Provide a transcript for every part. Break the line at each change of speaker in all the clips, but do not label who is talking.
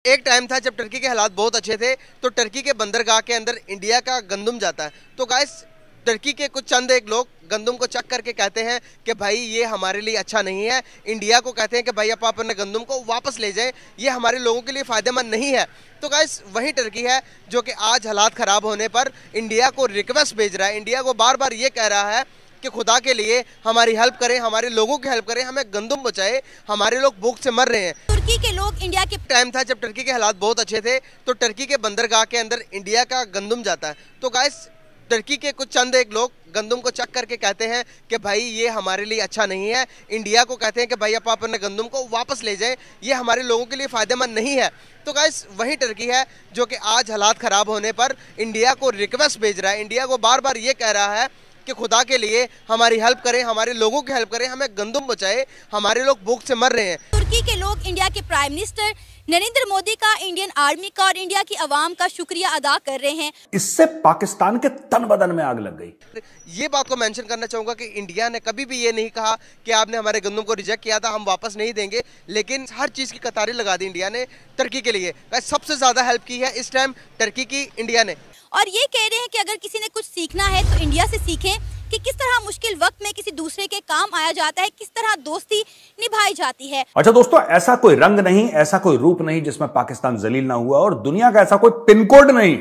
एक टाइम था जब टर्की के हालात बहुत अच्छे थे, तो टर्की के बंदरगाह के अंदर इंडिया का गंदम जाता है। तो गाइस, टर्की के कुछ चंद एक लोग गंदम को चक करके कहते हैं कि भाई ये हमारे लिए अच्छा नहीं है। इंडिया को कहते हैं कि भाई आप अपने गंदम को वापस ले जाएं, ये हमारे लोगों के लिए फ़ायदेमंद नहीं है। तो गाइस, वही टर्की है जो कि आज हालात ख़राब होने पर इंडिया को रिक्वेस्ट भेज रहा है, इंडिया को बार बार ये कह रहा है कि खुदा के लिए हमारी हेल्प करें, हमारे लोगों की हेल्प करें, हमें गंदम बचाए, हमारे लोग भूख से मर रहे हैं।
तुर्की के लोग इंडिया के
टाइम था जब टर्की के हालात बहुत अच्छे थे, तो टर्की के बंदरगाह के अंदर इंडिया का गंदम जाता है। तो गाइस, टर्की के कुछ चंद एक लोग गंदम को चक करके कहते हैं कि भाई ये हमारे लिए अच्छा नहीं है। इंडिया को कहते हैं कि भाई आप अपने गंदम को वापस ले जाएं, ये हमारे लोगों के लिए फ़ायदेमंद नहीं है। तो गाइस, वही टर्की है जो कि आज हालात ख़राब होने पर इंडिया को रिक्वेस्ट भेज रहा है, इंडिया को बार बार ये कह रहा है कि खुदा के लिए हमारी हेल्प करें, हमारे लोगों की हेल्प करें, हमें गंदम बचाए, हमारे लोग भूख से मर रहे हैं।
तुर्की के लोग इंडिया के प्राइम मिनिस्टर नरेंद्र मोदी का, इंडियन आर्मी का और इंडिया की आवाम का शुक्रिया अदा कर रहे हैं।
इससे पाकिस्तान के तन बदन में आग लग गई।
ये बात को मेंशन करना चाहूंगा कि इंडिया ने कभी भी ये नहीं कहा कि आपने हमारे गंदम को रिजेक्ट किया था, हम वापस नहीं देंगे, लेकिन हर चीज़ की कतारें लगा दी इंडिया ने टर्की के लिए। सबसे ज़्यादा हेल्प की है इस टाइम टर्की की इंडिया ने।
और ये कह रहे हैं कि अगर किसी ने कुछ सीखना है तो इंडिया से सीखें कि किस तरह मुश्किल वक्त में किसी दूसरे के काम आया जाता है, किस तरह दोस्ती निभाई जाती है।
अच्छा दोस्तों, ऐसा कोई रंग नहीं, ऐसा कोई रूप नहीं जिसमें पाकिस्तान जलील ना हुआ, और दुनिया का ऐसा कोई पिन कोड नहीं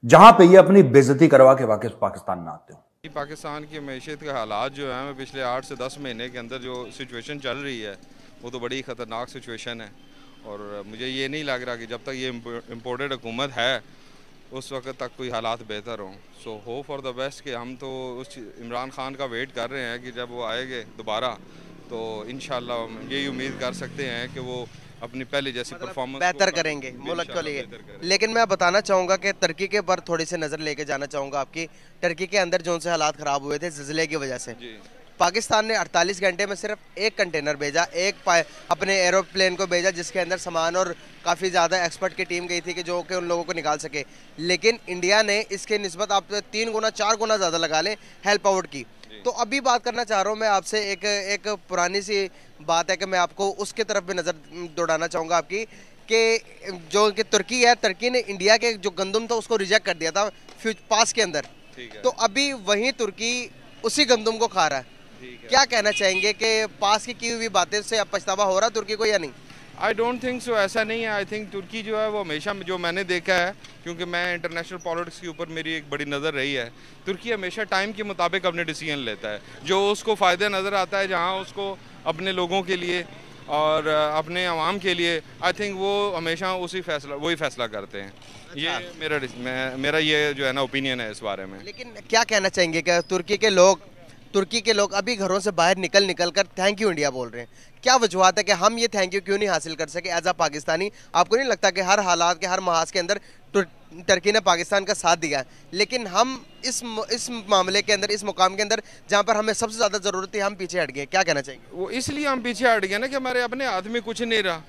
जहां पे ये अपनी बेइज्जती करवा के वापस पाकिस्तान ना आते हो।
पाकिस्तान की मैशियत के हालात जो हैं पिछले 8 से 10 महीने के अंदर जो सिचुएशन चल रही है वो तो बड़ी ख़तरनाक सिचुएशन है, और मुझे ये नहीं लग रहा कि जब तक ये इम्पोर्टेड हुकूमत है उस वक्त तक कोई हालात बेहतर हों। So hope for the best कि हम तो उस इमरान खान का वेट कर रहे हैं कि जब वो आएंगे दोबारा तो इंशाल्लाह यही उम्मीद कर सकते हैं कि वो अपनी पहले जैसी परफॉर्मेंस
बेहतर करेंगे मुल्क को लिए। लेकिन मैं बताना चाहूँगा कि तुर्की के पर थोड़ी सी नज़र लेके जाना चाहूँगा आपकी। टर्की के अंदर जो से हालात ख़राब हुए थे ज़िलज़ले की वजह से, पाकिस्तान ने 48 घंटे में सिर्फ एक कंटेनर भेजा, अपने एरोप्लेन को भेजा जिसके अंदर सामान और काफ़ी ज़्यादा एक्सपर्ट की टीम गई थी कि जो कि उन लोगों को निकाल सके। लेकिन इंडिया ने इसके निस्बत आप 3 गुना 4 गुना ज़्यादा लगा लें हेल्प आउट की। तो अभी बात करना चाह रहा हूँ मैं आपसे, एक पुरानी सी बात है कि मैं आपको उसके तरफ भी नज़र दौड़ाना चाहूँगा आपकी, कि जो कि तुर्की है, तुर्की ने इंडिया के जो गंदम था उसको रिजेक्ट कर दिया था पास के अंदर। तो अभी वहीं तुर्की उसी गंदम को खा रहा है। क्या कहना चाहेंगे कि पास की हुई बातें से अब पछतावा हो रहा तुर्की को या नहीं?
आई डोंट थिंक सो, ऐसा नहीं है। आई थिंक तुर्की जो है वो हमेशा जो मैंने देखा है, क्योंकि मैं इंटरनेशनल पॉलिटिक्स के ऊपर मेरी एक बड़ी नज़र रही है, तुर्की हमेशा टाइम के मुताबिक अपने डिसीजन लेता है। जो उसको फ़ायदा नज़र आता है, जहाँ उसको अपने लोगों के लिए और अपने अवाम के लिए, आई थिंक वो हमेशा वही फैसला करते हैं। ये मेरा ये जो है ना ओपिनियन है इस बारे में।
लेकिन क्या कहना चाहेंगे कि तुर्की के लोग अभी घरों से बाहर निकल कर थैंक यू इंडिया बोल रहे हैं? क्या वजूहत है कि हम ये थैंक यू क्यों नहीं हासिल कर सके एज अ पाकिस्तानी? आपको नहीं लगता कि हर हालात के हर महाज के अंदर टर्की ने पाकिस्तान का साथ दिया है, लेकिन हम इस मामले के अंदर, इस मुकाम के अंदर जहाँ पर हमें सबसे ज़्यादा ज़रूरत थी, हम पीछे हट गए? क्या कहना चाहेंगे?
वो इसलिए हम पीछे हट गए ना कि हमारे अपने हाथ में कुछ नहीं रहा।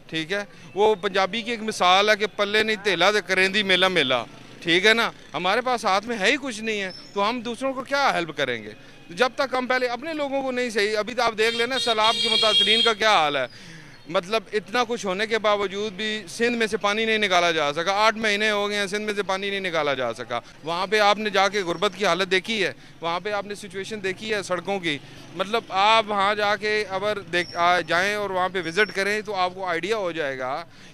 ठीक है, वो पंजाबी की एक मिसाल है कि पल्ले नहीं तेला तो करेंदी मेला मेला। ठीक है ना, हमारे पास हाथ में है ही कुछ नहीं है, तो हम दूसरों को क्या हेल्प करेंगे जब तक हम पहले अपने लोगों को नहीं सही। अभी तो आप देख लेना सैलाब के मुतासरीन का क्या हाल है। मतलब इतना कुछ होने के बावजूद भी सिंध में से पानी नहीं निकाला जा सका। 8 महीने हो गए हैं, सिंध में से पानी नहीं निकाला जा सका। वहाँ पे आपने जाके गुर्बत की हालत देखी है, वहाँ पे आपने सिचुएशन देखी है सड़कों की। मतलब आप वहाँ जाके अगर जाएँ और वहाँ पे विज़िट करें तो आपको आइडिया हो जाएगा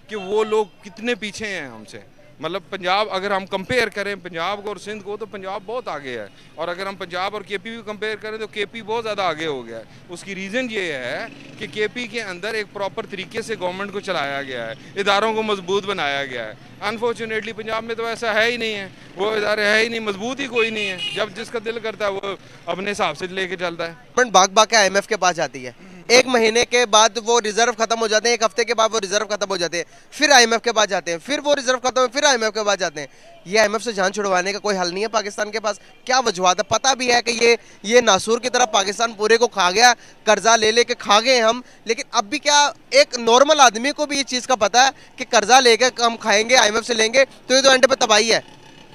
कि वो लोग कितने पीछे हैं हमसे। मतलब पंजाब, अगर हम कंपेयर करें पंजाब को और सिंध को, तो पंजाब बहुत आगे है, और अगर हम पंजाब और केपी भी कंपेयर करें तो केपी बहुत ज़्यादा आगे हो गया है। उसकी रीज़न ये है कि केपी के अंदर एक प्रॉपर तरीके से गवर्नमेंट को चलाया गया है, इदारों को मजबूत बनाया गया है। अनफॉर्चुनेटली पंजाब में तो ऐसा है ही नहीं है, वो इदारे है ही नहीं, मजबूत ही कोई नहीं है। जब जिसका दिल करता है वो अपने हिसाब से लेके चलता है।
भाग के IMF के पास जाती है, 1 महीने के बाद वो रिजर्व खत्म हो जाते हैं, 1 हफ्ते के बाद वो रिजर्व खत्म हो जाते हैं, फिर IMF के पास जाते हैं, फिर वो रिजर्व खत्म है, फिर IMF के पास जाते हैं। ये IMF से जान छुड़वाने का कोई हल नहीं है पाकिस्तान के पास? क्या वजूहत है? पता भी है कि ये नासूर की तरह पाकिस्तान पूरे को खा गया, कर्जा ले लेके खा गए हम, लेकिन अब भी क्या एक नॉर्मल आदमी को भी ये चीज़ का पता है कि कर्जा लेके हम खाएंगे, IMF से लेंगे तो ये तो एंड पे तबाही है।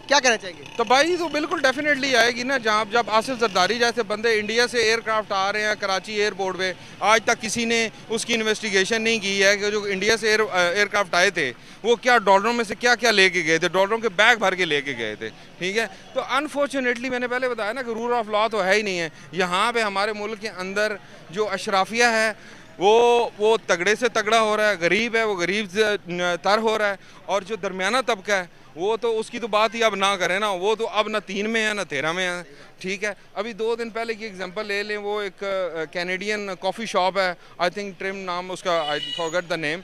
क्या कहना चाहेंगे?
तबाही तो बिल्कुल डेफिनेटली आएगी ना। जहाँ जब आसिफ जरदारी जैसे बंदे इंडिया से एयरक्राफ्ट आ रहे हैं कराची एयरपोर्ट पे, आज तक किसी ने उसकी इन्वेस्टिगेशन नहीं की है कि जो इंडिया से एयरक्राफ्ट आए थे वो क्या डॉलरों में से क्या क्या लेके गए थे, डॉलरों के बैग भर के लेके गए थे, ठीक है। तो अनफॉर्चुनेटली मैंने पहले बताया ना कि रूल ऑफ लॉ तो है ही नहीं है यहाँ पे। हमारे मुल्क के अंदर जो अशराफिया है वो तगड़े से तगड़ा हो रहा है, गरीब है वो गरीब तर हो रहा है, और जो दरमियाना तबका है वो तो उसकी तो बात ही अब ना करें ना, वो तो अब ना 3 में है ना 13 में है, ठीक है। अभी 2 दिन पहले की एग्जांपल ले लें, वो एक कैनेडियन कॉफ़ी शॉप है, आई थिंक ट्रिम नाम उसका, आई फॉरगेट द नेम।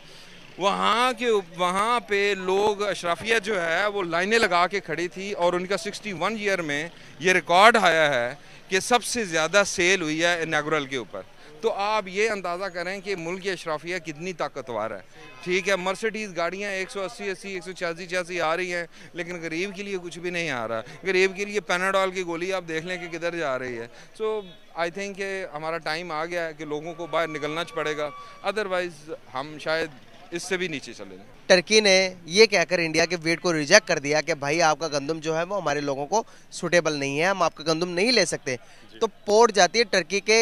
वहाँ पे लोग अशराफिया जो है वो लाइनें लगा के खड़ी थी, और उनका 61 ईयर में ये रिकॉर्ड आया है कि सबसे ज़्यादा सेल हुई है इनागुरल के ऊपर। तो आप ये अंदाज़ा करें कि मुल्क की अशराफिया कितनी ताकतवर है, ठीक है। मर्सिडीज़ गाड़ियाँ 180 186 आ रही हैं, लेकिन गरीब के लिए कुछ भी नहीं आ रहा। गरीब के लिए पैनाडोल की गोली आप देख लें कि किधर जा रही है। सो आई थिंक कि हमारा टाइम आ गया है कि लोगों को बाहर निकलना पड़ेगा, अदरवाइज़ हम शायद इससे भी नीचे चले जाएं।
टर्की ने ये कहकर इंडिया के वेट को रिजेक्ट कर दिया कि भाई आपका गंदम जो है वो हमारे लोगों को सूटेबल नहीं है, हम आपका गंदम नहीं ले सकते। तो पोर्ट जाती है टर्की के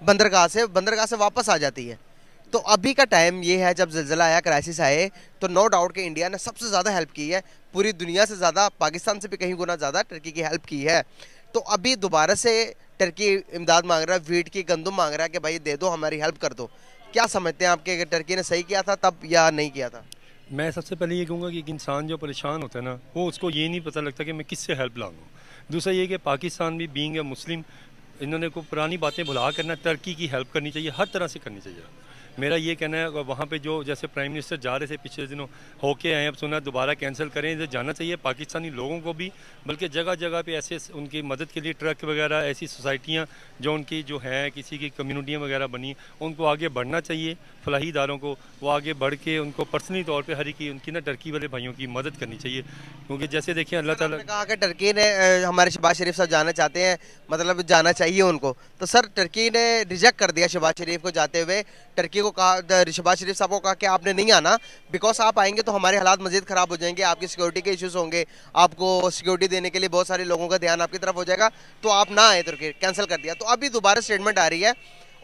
बंदरगाह से वापस आ जाती है। तो अभी का टाइम ये है, जब ज़िलज़ला आया, क्राइसिस आए, तो नो डाउट कि इंडिया ने सबसे ज़्यादा हेल्प की है, पूरी दुनिया से ज़्यादा, पाकिस्तान से भी कहीं गुना ज़्यादा टर्की की हेल्प की है। तो अभी दोबारा से टर्की इमदाद मांग रहा है, वीट की गंदम मांग रहा है कि भाई दे दो, हमारी हेल्प कर दो। क्या समझते हैं आपके, टर्की ने सही किया था तब या नहीं किया था?
मैं सबसे पहले ये कहूँगा कि एक इंसान जो परेशान होता है ना, वो उसको ये नहीं पता लगता कि मैं किससे हेल्प लाऊँ। दूसरा ये कि पाकिस्तान भी बीइंग ए मुस्लिम, इन्होंने को पुरानी बातें भुला करना, टर्की की हेल्प करनी चाहिए, हर तरह से करनी चाहिए। मेरा ये कहना है, वहाँ पे जो जैसे प्राइम मिनिस्टर जा रहे थे पिछले दिनों होके आए, अब सुना दोबारा कैंसिल करें, तो जाना चाहिए पाकिस्तानी लोगों को भी, बल्कि जगह जगह पे ऐसे उनकी मदद के लिए ट्रक वगैरह, ऐसी सोसाइटियाँ जो उनकी जो हैं, किसी की कम्युनिटियाँ वगैरह बनी, उनको आगे बढ़ना चाहिए। फलाही इदारों को वो आगे बढ़ के उनको पर्सनली तौर पर हर की उनकी ना टर्की वाले भाइयों की मदद करनी चाहिए, क्योंकि जैसे देखिए अल्लाह ताला
कहा कि टर्की ने हमारे शहबाज शरीफ साहब जाना चाहते हैं, मतलब जाना चाहिए उनको, तो सर टर्की ने रिजेक्ट कर दिया शहबाज शरीफ को जाते हुए। टर्की को कहा, शहबाज शरीफ साहब को कहा कि आपने नहीं आना, बिकॉज आप आएंगे तो हमारे हालात मजीद ख़राब हो जाएंगे, आपकी सिक्योरिटी के इश्यूज होंगे, आपको सिक्योरिटी देने के लिए बहुत सारे लोगों का ध्यान आपकी तरफ हो जाएगा, तो आप ना आए। तुर्की कैंसिल कर दिया। तो अभी दोबारा स्टेटमेंट आ रही है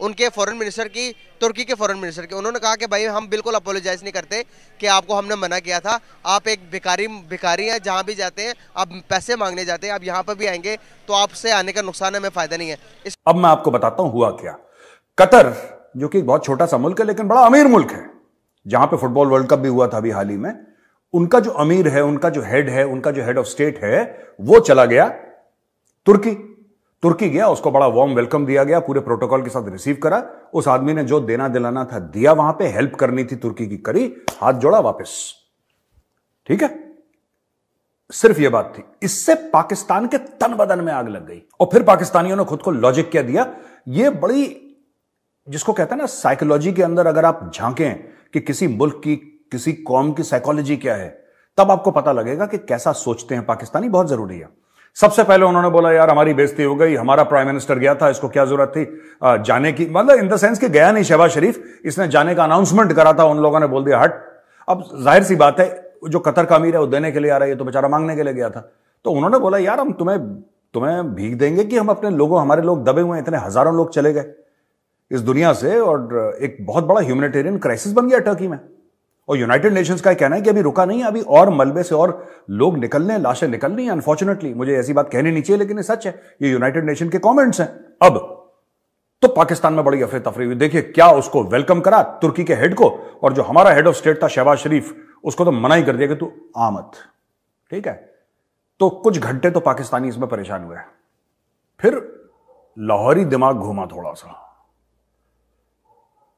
उनके फॉरेन मिनिस्टर की, तुर्की के फॉरेन मिनिस्टर की। उन्होंने कहा कि भाई हम बिल्कुल अपोलोजाइज नहीं करते कि आपको हमने मना किया था, आप एक भिखारी हैं, जहाँ भी जाते हैं आप पैसे मांगने जाते हैं, आप यहाँ पर भी आएंगे तो आपसे आने का नुकसान है, हमें फ़ायदा नहीं है।
अब मैं आपको बताता हूं हुआ क्या। कतर, जो कि एक बहुत छोटा सा मुल्क है लेकिन बड़ा अमीर मुल्क है, जहां पे फुटबॉल वर्ल्ड कप भी हुआ था अभी हाल ही में, उनका जो अमीर है, उनका जो हेड है, उनका जो हेड ऑफ स्टेट है, वो चला गया तुर्की गया, उसको बड़ा वार्म वेलकम दिया गया, पूरे प्रोटोकॉल के साथ रिसीव करा। उस आदमी ने जो देना दिलाना था दिया, वहां पे हेल्प करनी थी तुर्की की करी, हाथ जोड़ा वापस, ठीक है। सिर्फ यह बात थी, इससे पाकिस्तान के तन बदन में आग लग गई। और फिर पाकिस्तानियों ने खुद को लॉजिक क्या दिया, यह बड़ी, जिसको कहते हैं ना साइकोलॉजी के अंदर अगर आप झांकें कि किसी मुल्क की, किसी कौम की साइकोलॉजी क्या है, तब आपको पता लगेगा कि कैसा सोचते हैं पाकिस्तानी, बहुत जरूरी है। सबसे पहले उन्होंने बोला यार हमारी बेइज्जती हो गई, हमारा प्राइम मिनिस्टर गया था, इसको क्या जरूरत थी जाने की, मतलब इन द सेंस कि गया नहीं शहबाज शरीफ, इसने जाने का अनाउंसमेंट करा था, उन लोगों ने बोल दिया हट। अब जाहिर सी बात है, जो कतर का अमीर है वो देने के लिए आ रहा है, ये तो बेचारा मांगने के लिए गया था। तो उन्होंने बोला यार हम तुम्हें भीख देंगे कि हम अपने लोगों, हमारे लोग दबे हुए, इतने हजारों लोग चले गए इस दुनिया से, और एक बहुत बड़ा ह्यूमैनिटेरियन क्राइसिस बन गया टर्की में। और यूनाइटेड नेशंस का कहना है कि अभी रुका नहीं है, अभी और मलबे से और लोग निकलने, लाशें निकलनी है। अनफॉर्चुनेटली मुझे ऐसी बात कहनी नहीं चाहिए, लेकिन ये सच है, ये यूनाइटेड नेशन के कमेंट्स हैं। अब तो पाकिस्तान में बड़ी अफरे तफरी हुई, देखिए क्या उसको वेलकम करा तुर्की के हेड को, और जो हमारा हेड ऑफ स्टेट था शहबाज शरीफ, उसको तो मना ही कर दिया कि तू आ मत, ठीक है। तो कुछ घंटे तो पाकिस्तानी इसमें परेशान हुए, फिर लाहौरी दिमाग घूमा थोड़ा सा,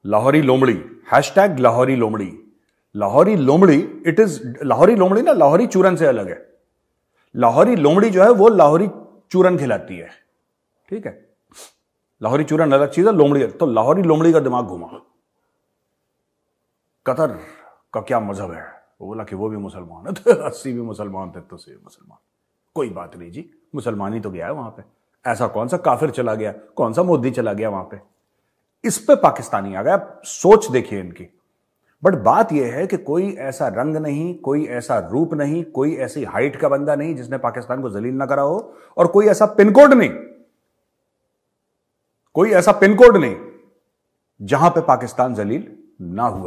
लाहौरी लोमड़ी, हैशटैग लाहौरी लोमड़ी। लाहौरी लोमड़ी, इट इज लाहौरी लोमड़ी ना लाहौरी चूरन से अलग है। लाहौरी लोमड़ी जो है वो लाहौरी चूरन खिलाती है, ठीक है। लाहौरी चूरन अलग चीज है, लोमड़ी। तो लाहौरी लोमड़ी का दिमाग घुमा। कतर का क्या मजहब है, वो बोला कि वो भी मुसलमान है, 80 भी मुसलमान थे तो से मुसलमान, कोई बात नहीं जी, मुसलमान ही तो गया है वहां पे, ऐसा कौन सा काफिर चला गया, कौन सा मोदी चला गया वहां पे। इस पे पाकिस्तानी आ गया। सोच देखिए इनकी, बट बात यह है कि कोई ऐसा रंग नहीं, कोई ऐसा रूप नहीं, कोई ऐसी हाइट का बंदा नहीं जिसने पाकिस्तान को जलील ना करा हो, और कोई ऐसा पिन कोड नहीं, कोई ऐसा पिन कोड नहीं जहां पे पाकिस्तान जलील ना हुआ।